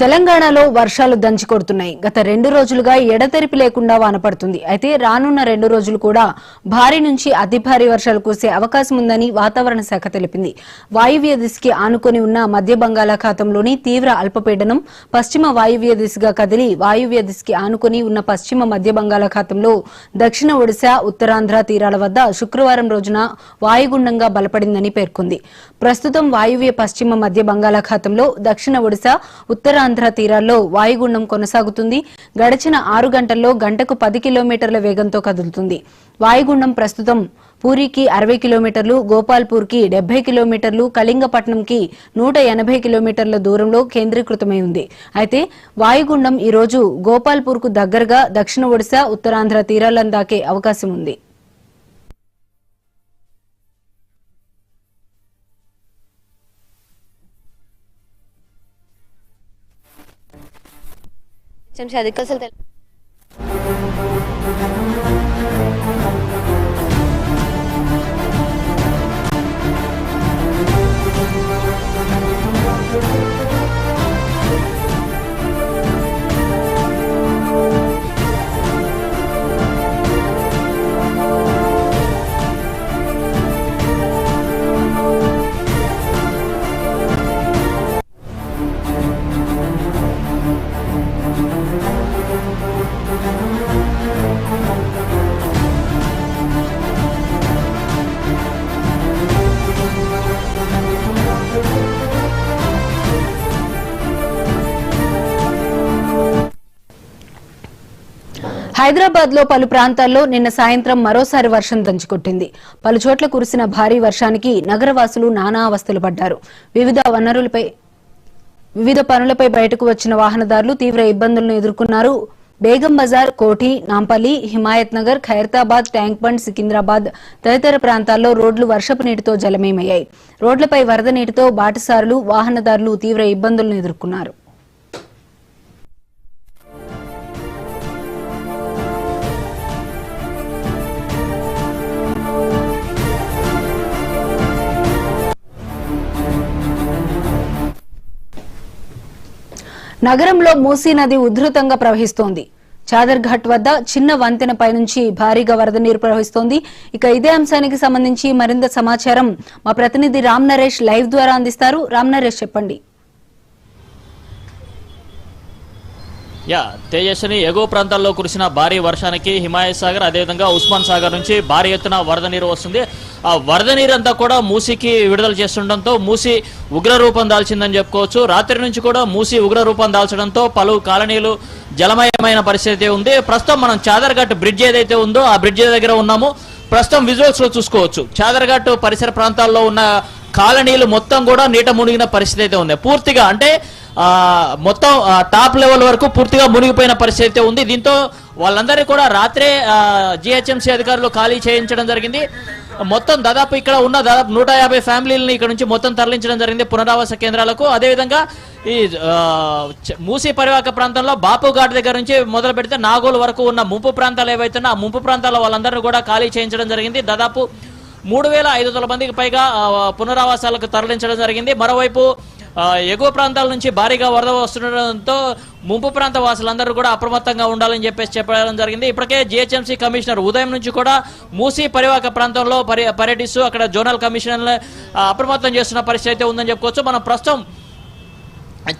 తెలంగాణలో వర్షాలు దంచికొడుతున్నాయి. గత 2 రోజులుగా ఎడతెరిపి లేకుండా వాన పడుతుంది. అయితే రానున్న 2 రోజులు కూడా భారీ నుంచి అతి భారీ వర్షాలు కురిసే అవకాశం ఉందని వాతావరణ శాఖ తెలిపింది. వాయువ్య దిశకి ఆనుకొని ఉన్న మధ్య బంగాళాఖాతంలోని తీవ్ర అల్పపీడనం పశ్చిమ వాయువ్య దిశగా కదిలి వాయువ్య దిశకి ఆనుకొని ఉన్న పశ్చిమ మధ్య బంగాళాఖాతంలో దక్షిణ ఒడిశా ఉత్తరాంధ్ర తీరాల వద్ద శుక్రవారం రోజున వాయుగుండంగా బలపడిందని పేర్కొంది. ప్రస్తుతం వాయువ్య పశ్చిమ మధ్య బంగాళాఖాతంలో దక్షిణ ఒడిశా ఉత్తరాంధ్ర తీరాల్లో వాయుగుండం కొనసాగుతుంది. గడిచిన 6 గంటల్లో గంటకు 10 కిలోమీటర్ల వేగంతో కదులుతుంది. వాయుగుండం ప్రస్తుతం పూరికి 60 కిలోమీటర్లు, గోపాల్పూర్కి 70 కిలోమీటర్లు, కళింగపట్నంకి 180 కిలోమీటర్ల దూరంలో కేంద్రీకృతమై ఉంది. అయితే వాయుగుండం ఈ రోజు గోపాల్పూర్కు దగ్గరగా దక్షిణ ఒడిశా ఉత్తరాంధ్ర తీరాలను దాకే అవకాశం ఉంది. అధికారులు హైదరాబాద్ లో పలు ప్రాంతాల్లో నిన్న సాయంత్రం మరోసారి వర్షం దంచుకొట్టింది. పలు చోట్ల కురిసిన భారీ వర్షానికి నగరవాసులు నానా అవస్థలు పడ్డారు. వివిధ పనులపై బయటకు వచ్చిన వాహనదారులు తీవ్ర ఇబ్బందులను ఎదుర్కొన్నారు. బేగం బజార్, కోఠి, నాంపల్లి, హిమాయత్ నగర్, ఖైరతాబాద్, ట్యాంక్ బండ్, సికింద్రాబాద్ తదితర ప్రాంతాల్లో రోడ్లు వర్షపు నీటితో జలమయమయ్యాయి. రోడ్లపై వరద నీటితో బాటసారులు, వాహనదారులు తీవ్ర ఇబ్బందులను ఎదుర్కొన్నారు. నగరంలో మూసీ నది ఉధృతంగా ప్రవహిస్తోంది. చాదర్ఘాట్ వద్ద చిన్న వంతెనపై నుంచి భారీగా వరద నీరు ప్రవహిస్తోంది. ఇక ఇదే అంశానికి సంబంధించి మరింత సమాచారం మా ప్రతినిధి రామ్ నరేష్ లైవ్ ద్వారా అందిస్తారు. రామ్ నరేష్, చెప్పండి. తేజస్విని, ఎగువ ప్రాంతాల్లో కురిసిన భారీ వర్షానికి హిమాయత్ సాగర్ అదేవిధంగా ఉస్మాన్ సాగర్ నుంచి భారీ ఎత్తున వరద నీరు వస్తుంది. ఆ వరద నీరు అంతా కూడా మూసీకి విడుదల చేస్తుండటంతో మూసీ ఉగ్రరూపం దాల్చిందని చెప్పుకోవచ్చు. రాత్రి నుంచి కూడా మూసీ ఉగ్రరూపం దాల్చడంతో పలు కాలనీలు జలమయమైన పరిస్థితి ఉంది. ప్రస్తుతం మనం చాదర్ఘాట్ బ్రిడ్జ్ ఏదైతే ఉందో ఆ బ్రిడ్జ్ దగ్గర ఉన్నాము. ప్రస్తుతం విజువల్స్ లో చూసుకోవచ్చు చాదర్ఘాట్ పరిసర ప్రాంతాల్లో ఉన్న కాలనీలు మొత్తం కూడా నీట మునిగిన పరిస్థితి అయితే ఉంది. పూర్తిగా అంటే మొత్తం టాప్ లెవెల్ వరకు పూర్తిగా మునిగిపోయిన పరిస్థితి ఉంది. దీంతో వాళ్ళందరినీ కూడా రాత్రే జిహెచ్ఎంసీ అధికారులు ఖాళీ చేయించడం జరిగింది. మొత్తం దాదాపు ఇక్కడ ఉన్న దాదాపు 150 ఫ్యామిలీలని ఇక్కడ నుంచి మొత్తం తరలించడం జరిగింది పునరావాస కేంద్రాలకు. అదేవిధంగా ఈ మూసీ పరివాహక ప్రాంతంలో బాపు ఘాట్ దగ్గర నుంచి మొదలు పెడితే నాగోల్ వరకు ఉన్న ముంపు ప్రాంతాలు ఏవైతున్నా ఆ ముంపు ప్రాంతాల వాళ్ళందరినీ కూడా ఖాళీ చేయించడం జరిగింది. దాదాపు 3500 మందికి పైగా పునరావాసాలకు తరలించడం జరిగింది. మరోవైపు ఎగువ ప్రాంతాల నుంచి భారీగా వరద వస్తుండటంతో ముంపు ప్రాంత వాసులందరూ కూడా అప్రమత్తంగా ఉండాలని చెప్పడం జరిగింది. ఇప్పటికే జిహెచ్ఎంసీ కమిషనర్ ఉదయం నుంచి కూడా మూసీ పరివాహక ప్రాంతంలో పర్యటిస్తూ అక్కడ జోనల్ కమిషనర్ అప్రమత్తం చేస్తున్న పరిస్థితి అయితే ఉందని చెప్పుకోవచ్చు. మనం ప్రస్తుతం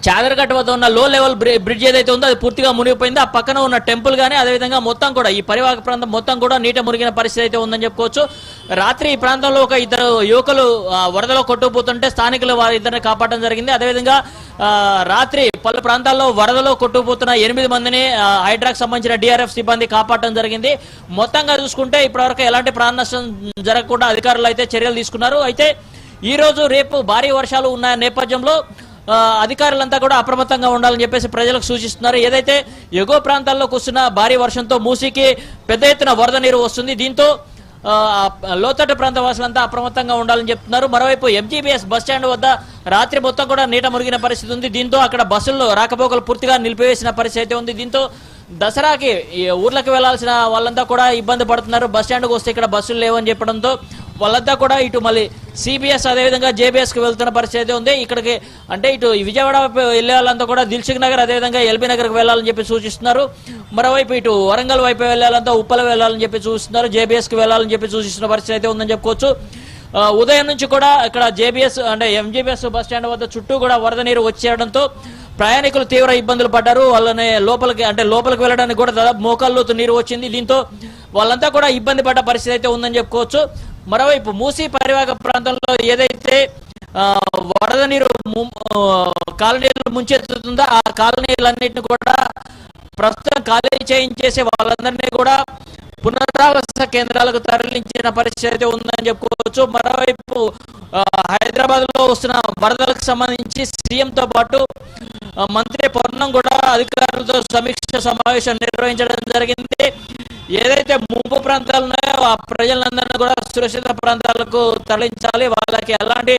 చాదర్ఘాట్ వద్ద ఉన్న లో లెవెల్ బ్రిడ్జ్ ఏదైతే ఉందో అది పూర్తిగా మునిగిపోయింది. ఆ పక్కన ఉన్న టెంపుల్ కానీ అదేవిధంగా మొత్తం కూడా ఈ పరివాహక ప్రాంతం మొత్తం కూడా నీట మునిగిన పరిస్థితి అయితే ఉందని చెప్పుకోవచ్చు. రాత్రి ఈ ప్రాంతంలో ఒక 2 యువకులు వరదలో కొట్టుకుపోతుంటే స్థానికులు వారి ఇద్దరిని కాపాడడం జరిగింది. అదేవిధంగా రాత్రి పలు ప్రాంతాల్లో వరదలో కొట్టుకుపోతున్న 8 మందిని హైడ్రాకు సంబంధించిన డిఆర్ఎఫ్ సిబ్బంది కాపాడడం జరిగింది. మొత్తంగా చూసుకుంటే ఇప్పటివరకు ఎలాంటి ప్రాణ నష్టం జరగకుండా అధికారులు అయితే చర్యలు తీసుకున్నారు. అయితే ఈ రోజు రేపు భారీ వర్షాలు ఉన్న నేపథ్యంలో అధికారులంతా కూడా అప్రమత్తంగా ఉండాలని చెప్పేసి ప్రజలకు సూచిస్తున్నారు. ఏదైతే ఎగువ ప్రాంతాల్లో కురుస్తున్న భారీ వర్షంతో మూసీకి పెద్ద ఎత్తున వరద నీరు వస్తుంది. దీంతో లోతట్టు ప్రాంత వాసులంతా అప్రమత్తంగా ఉండాలని చెప్తున్నారు. మరోవైపు ఎంజీబీఎస్ బస్టాండ్ వద్ద రాత్రి మొత్తం కూడా నీట మునిగిన పరిస్థితి ఉంది. దీంతో అక్కడ బస్సుల్లో రాకపోకలు పూర్తిగా నిలిపివేసిన పరిస్థితి ఉంది. దీంతో దసరాకి ఊర్లకు వెళ్లాల్సిన వాళ్ళంతా కూడా ఇబ్బంది పడుతున్నారు. బస్టాండ్కి వస్తే ఇక్కడ బస్సులు లేవని చెప్పడంతో వాళ్ళంతా కూడా ఇటు మళ్ళీ సిబిఎస్ అదేవిధంగా జేబీఎస్కి వెళ్తున్న పరిస్థితి అయితే ఉంది. ఇక్కడికి అంటే ఇటు విజయవాడ వెళ్ళే వాళ్ళంతా కూడా దిల్సుఖ్ నగర్ అదేవిధంగా ఎల్బీ నగర్కి వెళ్ళాలని చెప్పి సూచిస్తున్నారు. మరోవైపు ఇటు వరంగల్ వైపు వెళ్ళాలంతా ఉప్పల వెళ్ళాలని చెప్పి సూచిస్తున్నారు. జేబీఎస్కి వెళ్ళాలని చెప్పి సూచిస్తున్న పరిస్థితి అయితే ఉందని చెప్పుకోవచ్చు. ఉదయం నుంచి కూడా ఇక్కడ జేబీఎస్ అంటే ఎంజీబీఎస్ బస్ స్టాండ్ వద్ద చుట్టూ కూడా వరద నీరు వచ్చేయడంతో ప్రయాణికులు తీవ్ర ఇబ్బందులు పడ్డారు. వాళ్ళని లోపలికి వెళ్ళడానికి కూడా దాదాపు మోకాళ్ళలోతు నీరు వచ్చింది. దీంతో వాళ్ళంతా కూడా ఇబ్బంది పడ్డ పరిస్థితి అయితే ఉందని చెప్పుకోవచ్చు. మరోవైపు మూసీ పరివాహక ప్రాంతంలో ఏదైతే వరద నీరు కాలనీలు ముంచెత్తుతుందో ఆ కాలనీలన్నింటినీ కూడా ప్రస్తుతం ఖాళీ చేయించేసి వాళ్ళందరినీ కూడా పునరావాస కేంద్రాలకు తరలించిన పరిస్థితి అయితే ఉందని చెప్పుకోవచ్చు. మరోవైపు హైదరాబాద్ లో వస్తున్న వరదలకు సంబంధించి సీఎంతో పాటు మంత్రి పొన్నం కూడా అధికారులతో సమీక్ష సమావేశం నిర్వహించడం జరిగింది. ఏదైతే ముంపు ప్రాంతాలు ఉన్నాయో ఆ ప్రజలందరినీ కూడా సురక్షిత ప్రాంతాలకు తరలించాలి, వాళ్ళకి ఎలాంటి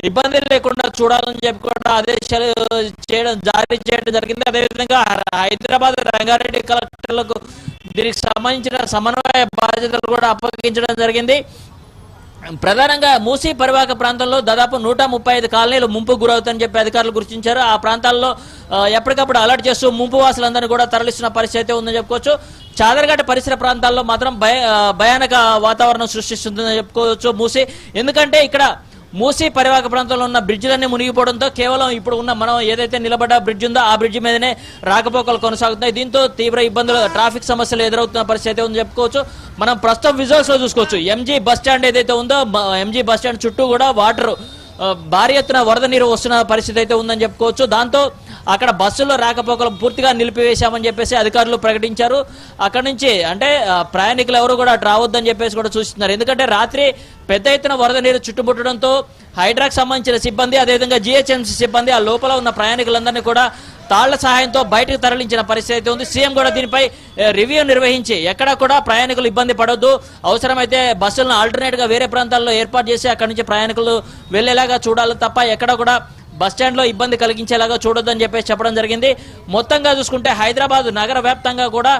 ఇబ్బంది లేకుండా చూడాలని చెప్పి కూడా ఆదేశాలు జారీ చేయడం జరిగింది. అదేవిధంగా హైదరాబాద్ రంగారెడ్డి కలెక్టర్లకు దీనికి సంబంధించిన సమన్వయ బాధ్యతలు కూడా అప్పగించడం జరిగింది. ప్రధానంగా మూసీ పరివాహక ప్రాంతంలో దాదాపు 135 కాలనీలు ముంపు గురవుతాయని చెప్పి అధికారులు గుర్తించారు. ఆ ప్రాంతాల్లో ఎప్పటికప్పుడు అలర్ట్ చేస్తూ ముంపు వాసులందరినీ కూడా తరలిస్తున్న పరిస్థితి ఉందని చెప్పుకోవచ్చు. చాదర్ఘాట్ పరిసర ప్రాంతాల్లో మాత్రం భయానక వాతావరణం సృష్టిస్తుందని చెప్పుకోవచ్చు మూసీ. ఎందుకంటే ఇక్కడ మూసీ పరివాహక ప్రాంతంలో ఉన్న బ్రిడ్జిలన్నీ మునిగిపోవడంతో కేవలం ఇప్పుడు ఉన్న మనం ఏదైతే నిలబడ్డ బ్రిడ్జ్ ఉందో ఆ బ్రిడ్జ్ మీదనే రాకపోకలు కొనసాగుతున్నాయి. దీంతో తీవ్ర ఇబ్బందులు ట్రాఫిక్ సమస్యలు ఎదురవుతున్న పరిస్థితి ఉందని చెప్పుకోవచ్చు. మనం ప్రస్తుతం విజువల్స్ లో చూసుకోవచ్చు. ఎంజీ బస్ స్టాండ్ ఏదైతే ఉందో ఎంజీ బస్ స్టాండ్ చుట్టూ కూడా వాటర్ భారీ ఎత్తున వరద నీరు వస్తున్న పరిస్థితి అయితే ఉందని చెప్పుకోవచ్చు. దాంతో అక్కడ బస్సుల్లో రాకపోకలు పూర్తిగా నిలిపివేశామని చెప్పేసి అధికారులు ప్రకటించారు. అక్కడ నుంచి అంటే ప్రయాణికులు ఎవరు కూడా అటు రావద్దని చెప్పేసి కూడా సూచిస్తున్నారు. ఎందుకంటే రాత్రి పెద్ద ఎత్తున వరద నీరు చుట్టుముట్టడంతో హైడ్రాకు సంబంధించిన సిబ్బంది అదేవిధంగా జిహెచ్ఎంసీ సిబ్బంది ఆ లోపల ఉన్న ప్రయాణికులందరినీ కూడా తాళ్ల సహాయంతో బయటకు తరలించిన పరిస్థితి ఉంది. సీఎం కూడా దీనిపై రివ్యూ నిర్వహించి ఎక్కడా కూడా ప్రయాణికులు ఇబ్బంది పడొద్దు, అవసరమైతే బస్సులను ఆల్టర్నేట్ గా వేరే ప్రాంతాల్లో ఏర్పాటు చేసి అక్కడి నుంచి ప్రయాణికులు వెళ్లేలాగా చూడాలి తప్ప ఎక్కడ కూడా బస్ స్టాండ్ లో ఇబ్బంది కలిగించేలాగా చూడొద్దని చెప్పేసి చెప్పడం జరిగింది. మొత్తంగా చూసుకుంటే హైదరాబాద్ నగర వ్యాప్తంగా కూడా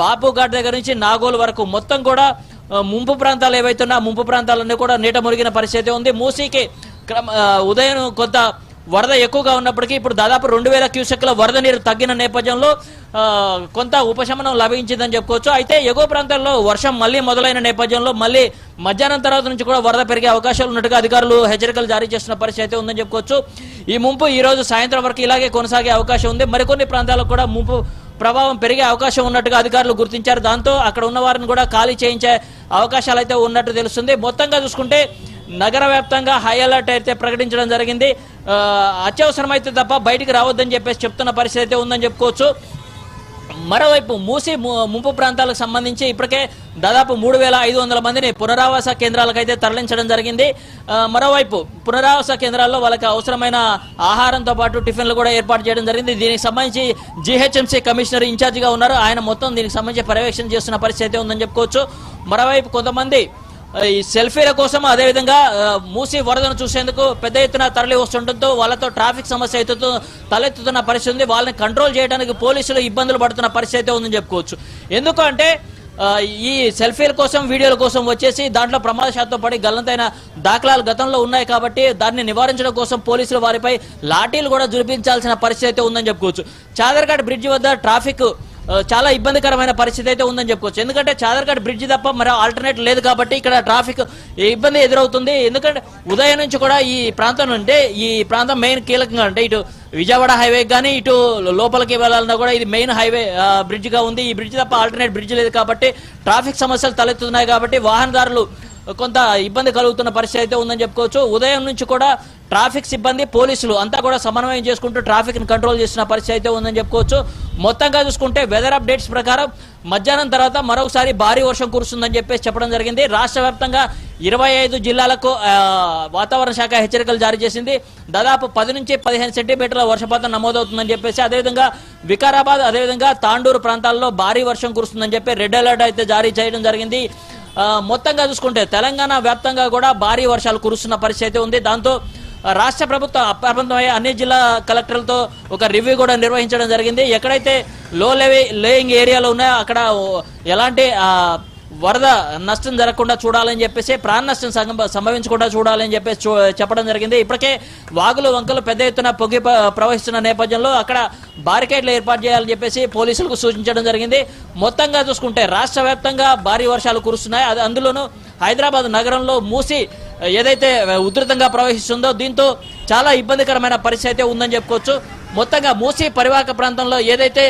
బాపుఘాట్ దగ్గర నుంచి నాగోల్ వరకు మొత్తం కూడా ముంపు ప్రాంతాలు ఏవైతున్నా ముంపు ప్రాంతాలన్నీ కూడా నీట మునిగిన పరిస్థితి ఉంది. మూసీకి ఉదయం కొంత వరద ఎక్కువగా ఉన్నప్పటికీ ఇప్పుడు దాదాపు 2000 క్యూసెక్ల వరద నీరు తగ్గిన నేపథ్యంలో కొంత ఉపశమనం లభించిందని చెప్పుకోవచ్చు. అయితే ఎగువ ప్రాంతాల్లో వర్షం మళ్ళీ మొదలైన నేపథ్యంలో మళ్ళీ మధ్యాహ్నం తర్వాత నుంచి కూడా వరద పెరిగే అవకాశాలు ఉన్నట్టుగా అధికారులు హెచ్చరికలు జారీ చేస్తున్న పరిస్థితి ఉందని చెప్పుకోవచ్చు. ఈ ముంపు ఈ రోజు సాయంత్రం వరకు ఇలాగే కొనసాగే అవకాశం ఉంది. మరికొన్ని ప్రాంతాలకు కూడా ముంపు ప్రభావం పెరిగే అవకాశం ఉన్నట్టుగా అధికారులు గుర్తించారు. దాంతో అక్కడ ఉన్న వారిని కూడా ఖాళీ చేయించే అవకాశాలు అయితే ఉన్నట్టు తెలుస్తుంది. మొత్తంగా చూసుకుంటే నగర వ్యాప్తంగా హై అలర్ట్ అయితే ప్రకటించడం జరిగింది. అత్యవసరమైతే తప్ప బయటికి రావద్దని చెప్పేసి చెప్తున్న పరిస్థితి అయితే ఉందని చెప్పుకోవచ్చు. మరోవైపు మూసీ ముంపు ప్రాంతాలకు సంబంధించి ఇప్పటికే దాదాపు 3500 మందిని పునరావాస కేంద్రాలకైతే తరలించడం జరిగింది. మరోవైపు పునరావాస కేంద్రాల్లో వాళ్ళకి అవసరమైన ఆహారంతో పాటు టిఫిన్లు కూడా ఏర్పాటు చేయడం జరిగింది. దీనికి సంబంధించి జిహెచ్ఎంసీ కమిషనర్ ఇన్ఛార్జిగా ఉన్నారు, ఆయన మొత్తం దీనికి సంబంధించి పర్యవేక్షణ చేస్తున్న పరిస్థితి ఉందని చెప్పుకోవచ్చు. మరోవైపు కొంతమంది ఈ సెల్ఫీల కోసం అదేవిధంగా మూసీ వరదను చూసేందుకు పెద్ద ఎత్తున తరలి వస్తుండటంతో వాళ్ళతో ట్రాఫిక్ సమస్య తలెత్తుతున్న పరిస్థితి ఉంది. వాళ్ళని కంట్రోల్ చేయడానికి పోలీసులు ఇబ్బందులు పడుతున్న పరిస్థితి ఉందని చెప్పుకోవచ్చు. ఎందుకంటే ఈ సెల్ఫీల కోసం వీడియోల కోసం వచ్చేసి దాంట్లో ప్రమాదశాతం పడి గల్లంతైన దాఖలాలు గతంలో ఉన్నాయి కాబట్టి దాన్ని నివారించడం కోసం పోలీసులు వారిపై లాఠీలు కూడా జురిపించాల్సిన పరిస్థితి ఉందని చెప్పుకోవచ్చు. చాదర్ఘాట్ బ్రిడ్జి వద్ద ట్రాఫిక్ చాలా ఇబ్బందికరమైన పరిస్థితి అయితే ఉందని చెప్పుకోవచ్చు. ఎందుకంటే చాదర్ఘాట్ బ్రిడ్జి తప్ప మరో ఆల్టర్నేట్ లేదు కాబట్టి ఇక్కడ ట్రాఫిక్ ఇబ్బంది ఎదురవుతుంది. ఎందుకంటే ఉదయం నుంచి కూడా ఈ ప్రాంతం అంటే ఈ ప్రాంతం మెయిన్ కీలకంగా అంటే ఇటు విజయవాడ హైవే కానీ ఇటు లోపలికి వెళ్ళాలన్నా కూడా ఇది మెయిన్ హైవే బ్రిడ్జ్ గా ఉంది. ఈ బ్రిడ్జ్ తప్ప ఆల్టర్నేట్ బ్రిడ్జ్ లేదు కాబట్టి ట్రాఫిక్ సమస్యలు తలెత్తుతున్నాయి కాబట్టి వాహనదారులు కొంత ఇబ్బంది కలుగుతున్న పరిస్థితి అయితే ఉందని చెప్పుకోవచ్చు. ఉదయం నుంచి కూడా ట్రాఫిక్ సిబ్బంది పోలీసులు అంతా కూడా సమన్వయం చేసుకుంటూ ట్రాఫిక్ ని కంట్రోల్ చేస్తున్న పరిస్థితి అయితే ఉందని చెప్పుకోవచ్చు. మొత్తంగా చూసుకుంటే వెదర్ అప్డేట్స్ ప్రకారం మధ్యాహ్నం తర్వాత మరొకసారి భారీ వర్షం కురుస్తుందని చెప్పేసి చెప్పడం జరిగింది. రాష్ట్ర వ్యాప్తంగా 25 జిల్లాలకు వాతావరణ శాఖ హెచ్చరికలు జారీ చేసింది. దాదాపు 10 నుంచి 15 సెంటీమీటర్ల వర్షపాతం నమోదవుతుందని చెప్పేసి అదేవిధంగా వికారాబాద్ అదేవిధంగా తాండూరు ప్రాంతాల్లో భారీ వర్షం కురుస్తుందని చెప్పి రెడ్ అలర్ట్ అయితే జారీ చేయడం జరిగింది. మొత్తంగా చూసుకుంటే తెలంగాణ వ్యాప్తంగా కూడా భారీ వర్షాలు కురుస్తున్న పరిస్థితి ఉంది. దాంతో రాష్ట్ర ప్రభుత్వం అప్రమత్తమై అన్ని జిల్లా కలెక్టర్లతో ఒక రివ్యూ కూడా నిర్వహించడం జరిగింది. ఎక్కడైతే లో లేయింగ్ ఏరియాలో ఉన్నాయో అక్కడ ఎలాంటి వరద నష్టం జరగకుండా చూడాలని చెప్పేసి, ప్రాణ నష్టం సంభవించకుండా చూడాలని చెప్పేసి చెప్పడం జరిగింది. ఇప్పటికే వాగులు వంకలు పెద్ద ఎత్తున పొంగి ప్రవహిస్తున్న నేపథ్యంలో అక్కడ బారికేడ్లు ఏర్పాటు చేయాలని చెప్పేసి పోలీసులకు సూచించడం జరిగింది. మొత్తంగా చూసుకుంటే రాష్ట్ర వ్యాప్తంగా భారీ వర్షాలు కురుస్తున్నాయి. అందులోనూ హైదరాబాద్ నగరంలో మూసి ఏదైతే ఉధృతంగా ప్రవహిస్తుందో దీంతో చాలా ఇబ్బందికరమైన పరిస్థితి అయితే ఉందని చెప్పుకోవచ్చు. మొత్తంగా మూసి పరివాహక ప్రాంతంలో ఏదైతే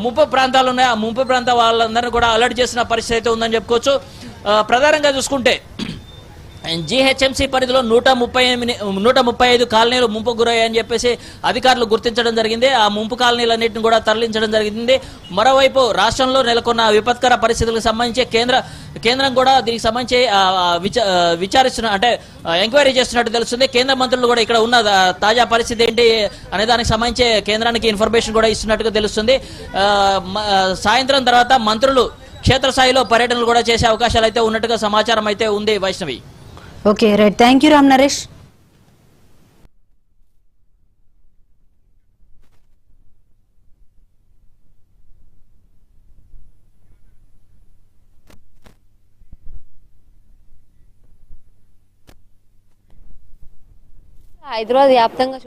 ముంపు ప్రాంతాలు ఉన్నాయో ఆ ముంపు ప్రాంతాల వాళ్ళందరినీ కూడా అలర్ట్ చేసిన పరిస్థితి అయితే ఉందని చెప్పుకోవచ్చు. ప్రధానంగా చూసుకుంటే జీహెచ్ఎంసీ పరిధిలో 135 కాలనీలు ముంపు గురయ్యాయని చెప్పేసి అధికారులు గుర్తించడం జరిగింది. ఆ ముంపు కాలనీలన్నింటిని కూడా తరలించడం జరిగింది. మరోవైపు రాష్ట్రంలో నెలకొన్న విపత్కర పరిస్థితులకు సంబంధించి కేంద్రం కూడా దీనికి సంబంధించి విచారిస్తున్న అంటే ఎంక్వైరీ చేస్తున్నట్టు తెలుస్తుంది. కేంద్ర మంత్రులు కూడా ఇక్కడ ఉన్న తాజా పరిస్థితి ఏంటి అనే దానికి సంబంధించి కేంద్రానికి ఇన్ఫర్మేషన్ కూడా ఇస్తున్నట్టుగా తెలుస్తుంది. సాయంత్రం తర్వాత మంత్రులు క్షేత్రస్థాయిలో పర్యటనలు కూడా చేసే అవకాశాలు అయితే ఉన్నట్టుగా సమాచారం అయితే ఉంది. Vaishnavi. Okay right, thank you Ram Naresh. Hyderabad వ్యాప్తంగా